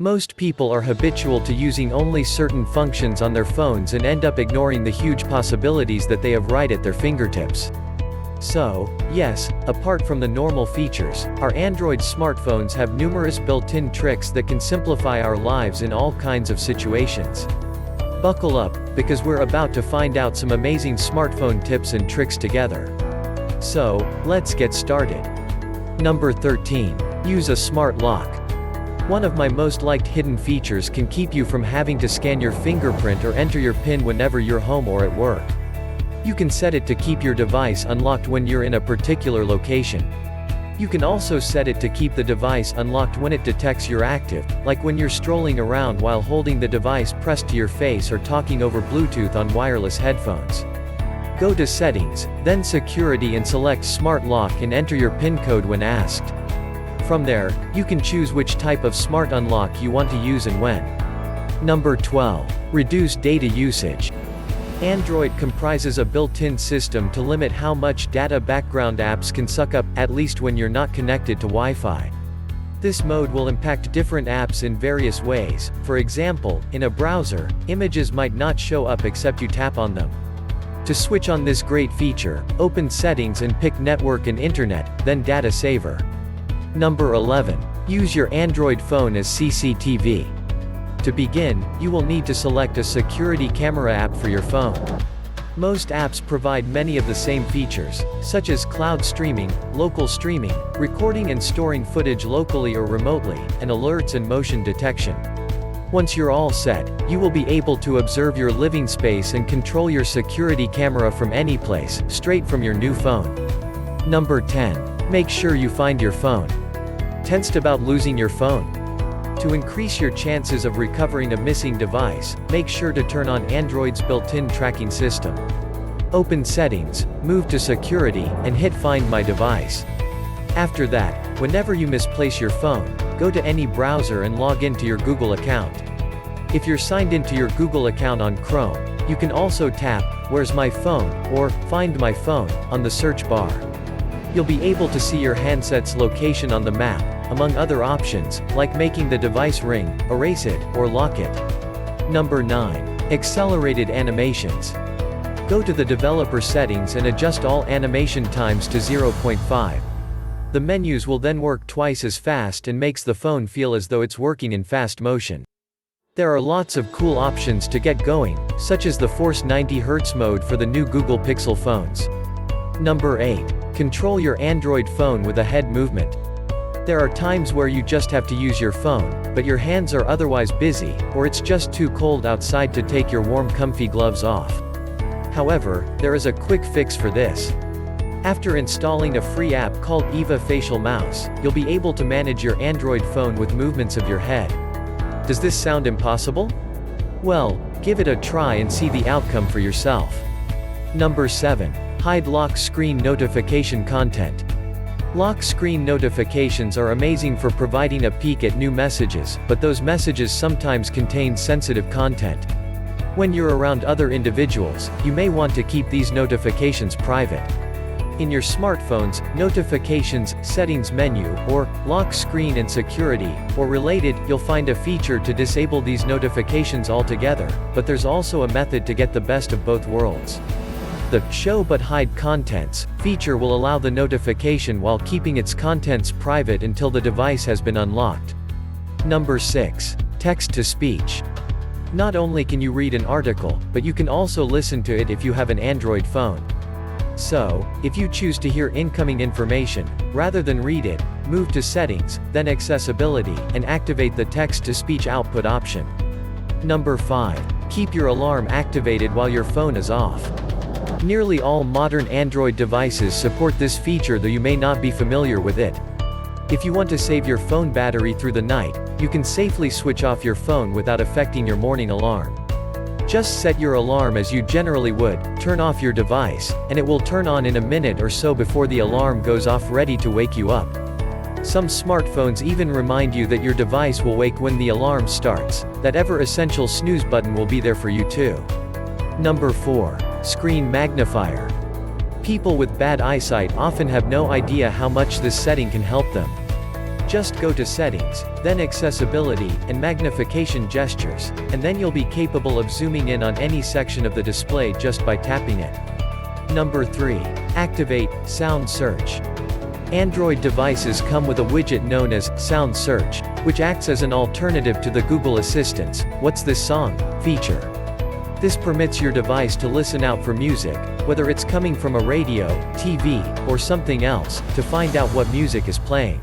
Most people are habitual to using only certain functions on their phones and end up ignoring the huge possibilities that they have right at their fingertips. So, yes, apart from the normal features, our Android smartphones have numerous built-in tricks that can simplify our lives in all kinds of situations. Buckle up, because we're about to find out some amazing smartphone tips and tricks together. So, let's get started. Number 13. Use a smart lock. One of my most liked hidden features can keep you from having to scan your fingerprint or enter your PIN whenever you're home or at work. You can set it to keep your device unlocked when you're in a particular location. You can also set it to keep the device unlocked when it detects you're active, like when you're strolling around while holding the device pressed to your face or talking over Bluetooth on wireless headphones. Go to Settings, then Security and select Smart Lock and enter your PIN code when asked. From there, you can choose which type of smart unlock you want to use and when. Number 12. Reduce data usage. Android comprises a built-in system to limit how much data background apps can suck up, at least when you're not connected to Wi-Fi. This mode will impact different apps in various ways. For example, in a browser, images might not show up except you tap on them. To switch on this great feature, open Settings and pick Network and Internet, then Data Saver. Number 11. Use your Android phone as CCTV. To begin, you will need to select a security camera app for your phone. Most apps provide many of the same features, such as cloud streaming, local streaming, recording and storing footage locally or remotely, and alerts and motion detection. Once you're all set, you will be able to observe your living space and control your security camera from any place, straight from your new phone. Number 10. Make sure you find your phone. Tensed about losing your phone? To increase your chances of recovering a missing device, make sure to turn on Android's built-in tracking system. Open Settings, move to Security, and hit Find My Device. After that, whenever you misplace your phone, go to any browser and log into your Google account. If you're signed into your Google account on Chrome, you can also tap, Where's My Phone, or Find My Phone, on the search bar. You'll be able to see your handset's location on the map, among other options, like making the device ring, erase it, or lock it. Number 9. Accelerated animations. Go to the developer settings and adjust all animation times to 0.5. The menus will then work twice as fast and makes the phone feel as though it's working in fast motion. There are lots of cool options to get going, such as the Force 90 Hz mode for the new Google Pixel phones. Number 8. Control your Android phone with a head movement. There are times where you just have to use your phone, but your hands are otherwise busy, or it's just too cold outside to take your warm comfy gloves off. However, there is a quick fix for this. After installing a free app called Eva Facial Mouse, you'll be able to manage your Android phone with movements of your head. Does this sound impossible? Well, give it a try and see the outcome for yourself. Number 7. Hide lock screen notification content. Lock screen notifications are amazing for providing a peek at new messages, but those messages sometimes contain sensitive content. When you're around other individuals, you may want to keep these notifications private. In your smartphone's Notifications, Settings menu, or Lock Screen and Security, or related, you'll find a feature to disable these notifications altogether, but there's also a method to get the best of both worlds. The Show but Hide Contents feature will allow the notification while keeping its contents private until the device has been unlocked. Number 6. Text-to-speech. Not only can you read an article, but you can also listen to it if you have an Android phone. So, if you choose to hear incoming information, rather than read it, move to Settings, then Accessibility, and activate the text-to-speech output option. Number 5. Keep your alarm activated while your phone is off. Nearly all modern Android devices support this feature, though you may not be familiar with it. If you want to save your phone battery through the night, you can safely switch off your phone without affecting your morning alarm. Just set your alarm as you generally would, turn off your device, and it will turn on in a minute or so before the alarm goes off, ready to wake you up. Some smartphones even remind you that your device will wake when the alarm starts. That ever-essential snooze button will be there for you too. Number 4. Screen Magnifier. People with bad eyesight often have no idea how much this setting can help them. Just go to Settings, then Accessibility, and Magnification Gestures, and then you'll be capable of zooming in on any section of the display just by tapping it. Number 3. Activate Sound Search. Android devices come with a widget known as Sound Search, which acts as an alternative to the Google Assistant's "What's this song?" feature. This permits your device to listen out for music, whether it's coming from a radio, TV, or something else, to find out what music is playing.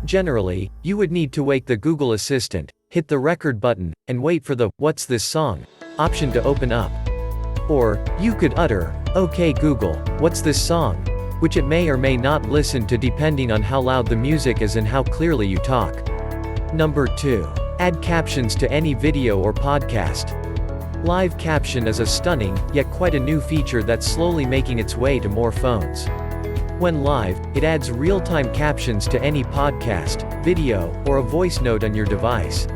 Generally, you would need to wake the Google Assistant, hit the record button, and wait for the "What's this song?" option to open up. Or, you could utter, "Okay Google, what's this song?" which it may or may not listen to depending on how loud the music is and how clearly you talk. Number 2. Add captions to any video or podcast. Live caption is a stunning, yet quite a new feature that's slowly making its way to more phones. When live, it adds real-time captions to any podcast, video, or a voice note on your device.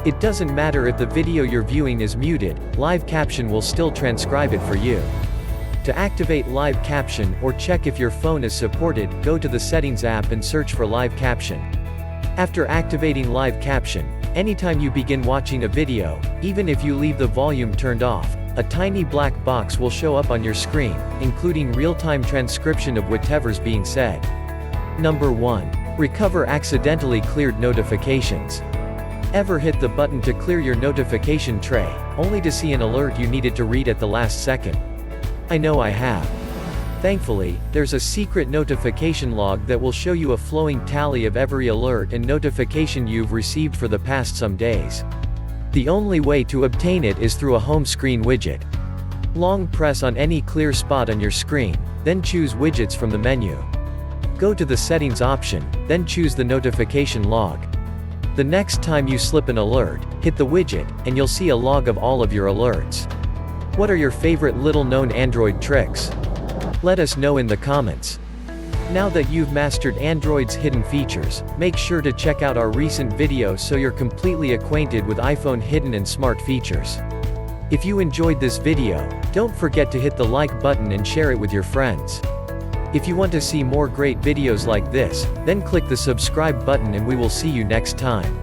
It doesn't matter if the video you're viewing is muted, live caption will still transcribe it for you. To activate live caption or check if your phone is supported, go to the Settings app and search for live caption. After activating live caption, anytime you begin watching a video, even if you leave the volume turned off, a tiny black box will show up on your screen, including real-time transcription of whatever's being said. Number 1. Recover accidentally cleared notifications. Ever hit the button to clear your notification tray, only to see an alert you needed to read at the last second? I know I have. Thankfully, there's a secret notification log that will show you a flowing tally of every alert and notification you've received for the past some days. The only way to obtain it is through a home screen widget. Long press on any clear spot on your screen, then choose Widgets from the menu. Go to the Settings option, then choose the notification log. The next time you slip an alert, hit the widget, and you'll see a log of all of your alerts. What are your favorite little-known Android tricks? Let us know in the comments. Now that you've mastered Android's hidden features, make sure to check out our recent video so you're completely acquainted with iPhone hidden and smart features. If you enjoyed this video, don't forget to hit the like button and share it with your friends. If you want to see more great videos like this, then click the subscribe button and we will see you next time.